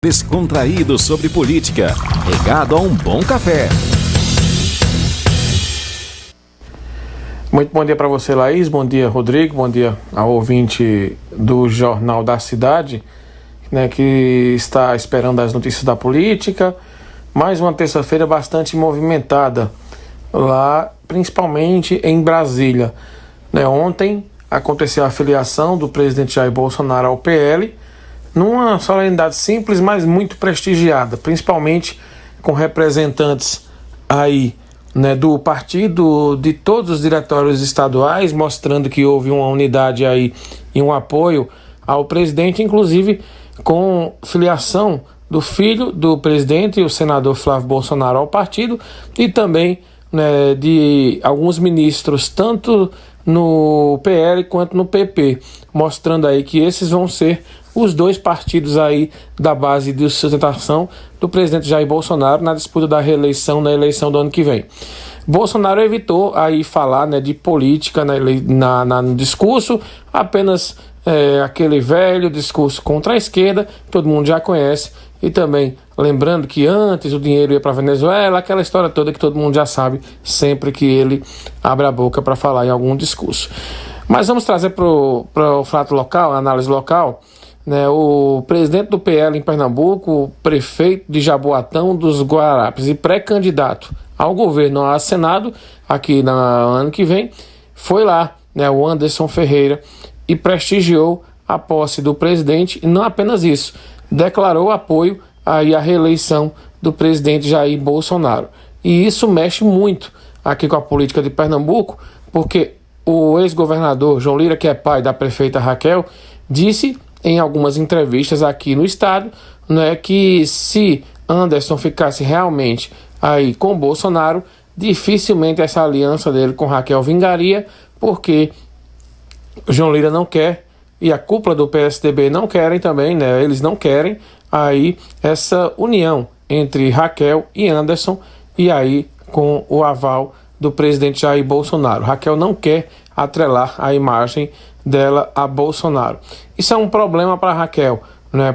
Descontraído sobre política, regado a um bom café. Muito bom dia para você, Laís. Bom dia, Rodrigo. Bom dia ao ouvinte do Jornal da Cidade, que está esperando as notícias da política. Mais uma terça-feira bastante movimentada lá, principalmente em Brasília. Ontem aconteceu a filiação do presidente Jair Bolsonaro ao PL, numa solenidade simples, mas muito prestigiada, principalmente com representantes aí, do partido, de todos os diretórios estaduais, mostrando que houve uma unidade aí e um apoio ao presidente, inclusive com filiação do filho do presidente, o senador Flávio Bolsonaro, ao partido, e também de alguns ministros, tanto no PL quanto no PP, mostrando aí que esses vão ser os dois partidos aí da base de sustentação do presidente Jair Bolsonaro na disputa da reeleição, na eleição do ano que vem. Bolsonaro evitou aí falar de política no discurso, apenas aquele velho discurso contra a esquerda, que todo mundo já conhece, e também lembrando que antes o dinheiro ia para a Venezuela, aquela história toda que todo mundo já sabe sempre que ele abre a boca para falar em algum discurso. Mas vamos trazer para o fato local, a análise local. O presidente do PL em Pernambuco, o prefeito de Jaboatão dos Guararapes e pré-candidato ao governo, ao Senado, aqui no ano que vem, foi lá, o Anderson Ferreira, e prestigiou a posse do presidente, e não apenas isso, declarou apoio aí à reeleição do presidente Jair Bolsonaro. E isso mexe muito aqui com a política de Pernambuco, porque o ex-governador João Lira, que é pai da prefeita Raquel, disse em algumas entrevistas aqui no estado, que se Anderson ficasse realmente aí com Bolsonaro, dificilmente essa aliança dele com Raquel vingaria, porque João Lira não quer, e a cúpula do PSDB não querem também, eles não querem aí essa união entre Raquel e Anderson, e aí com o aval do presidente Jair Bolsonaro. Raquel não quer atrelar a imagem dela a Bolsonaro. Isso é um problema para Raquel,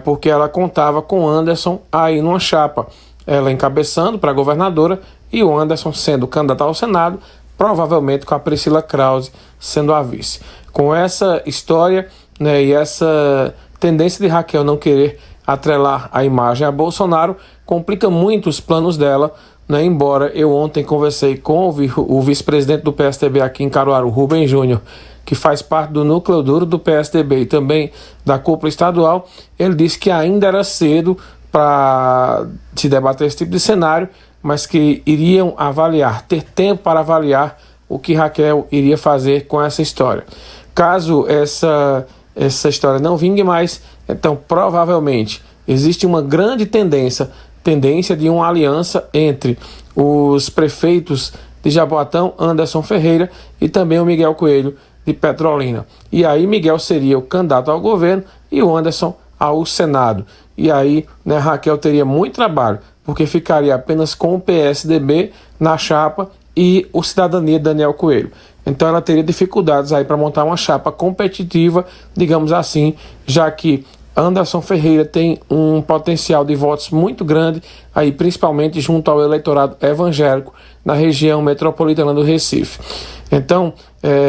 porque ela contava com Anderson aí numa chapa, ela encabeçando para governadora e o Anderson sendo candidato ao Senado, provavelmente com a Priscila Krause sendo a vice. Com essa história e essa tendência de Raquel não querer atrelar a imagem a Bolsonaro, complica muito os planos dela, embora eu ontem conversei com o vice-presidente do PSDB aqui em Caruaru, Rubem Júnior, que faz parte do núcleo duro do PSDB e também da cúpula estadual. Ele disse que ainda era cedo para se debater esse tipo de cenário, mas que iriam ter tempo para avaliar o que Raquel iria fazer com essa história. Caso essa história não vingue mais, então provavelmente existe uma grande tendência de uma aliança entre os prefeitos de Jaboatão, Anderson Ferreira, e também o Miguel Coelho de Petrolina. E aí Miguel seria o candidato ao governo e o Anderson ao Senado. E aí Raquel teria muito trabalho, porque ficaria apenas com o PSDB na chapa e o Cidadania Daniel Coelho. Então ela teria dificuldades aí para montar uma chapa competitiva, digamos assim, já que Anderson Ferreira tem um potencial de votos muito grande, aí principalmente junto ao eleitorado evangélico na região metropolitana do Recife. Então,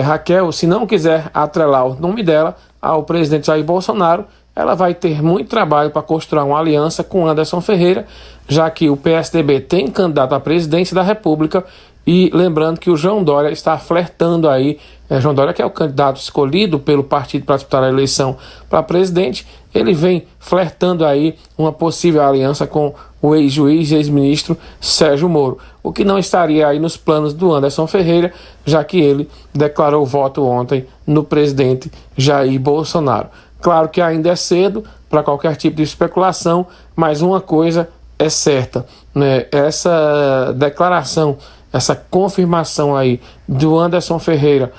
Raquel, se não quiser atrelar o nome dela ao presidente Jair Bolsonaro, ela vai ter muito trabalho para construir uma aliança com Anderson Ferreira, já que o PSDB tem candidato à presidência da República, e lembrando que o João Dória está flertando aí, João Dória, que é o candidato escolhido pelo partido para disputar a eleição para presidente, ele vem flertando aí uma possível aliança com o ex-juiz e ex-ministro Sérgio Moro, o que não estaria aí nos planos do Anderson Ferreira, já que ele declarou voto ontem no presidente Jair Bolsonaro. Claro que ainda é cedo para qualquer tipo de especulação, mas uma coisa é certa, essa declaração, essa confirmação aí do Anderson Ferreira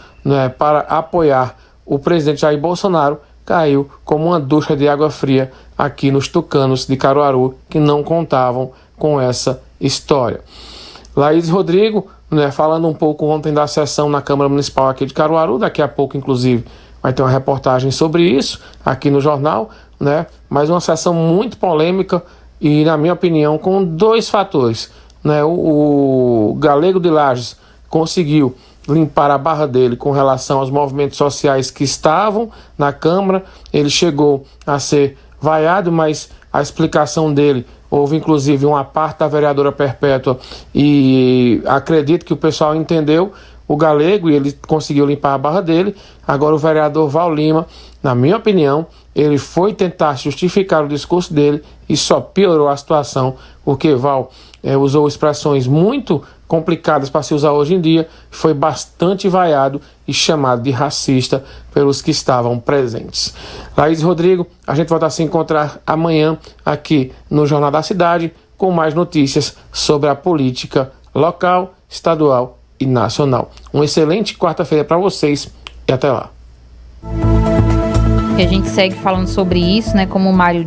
para apoiar o presidente Jair Bolsonaro caiu como uma ducha de água fria aqui nos tucanos de Caruaru, que não contavam com essa história. Laís Rodrigo, falando um pouco ontem da sessão na Câmara Municipal aqui de Caruaru, daqui a pouco inclusive vai ter uma reportagem sobre isso aqui no jornal, né? Mas uma sessão muito polêmica e, na minha opinião, com dois fatores, né? O Galego de Lages conseguiu limpar a barra dele com relação aos movimentos sociais que estavam na Câmara. Ele chegou a ser vaiado, mas a explicação dele, houve inclusive uma parte da vereadora Perpétua, e acredito que o pessoal entendeu o Galego e ele conseguiu limpar a barra dele. Agora o vereador Val Lima, na minha opinião, ele foi tentar justificar o discurso dele e só piorou a situação, porque Val usou expressões muito complicadas para se usar hoje em dia, foi bastante vaiado e chamado de racista pelos que estavam presentes. Laís e Rodrigo, a gente volta a se encontrar amanhã aqui no Jornal da Cidade com mais notícias sobre a política local, estadual e nacional. Uma excelente quarta-feira para vocês e até lá. E a gente segue falando sobre isso, né? Como o Mário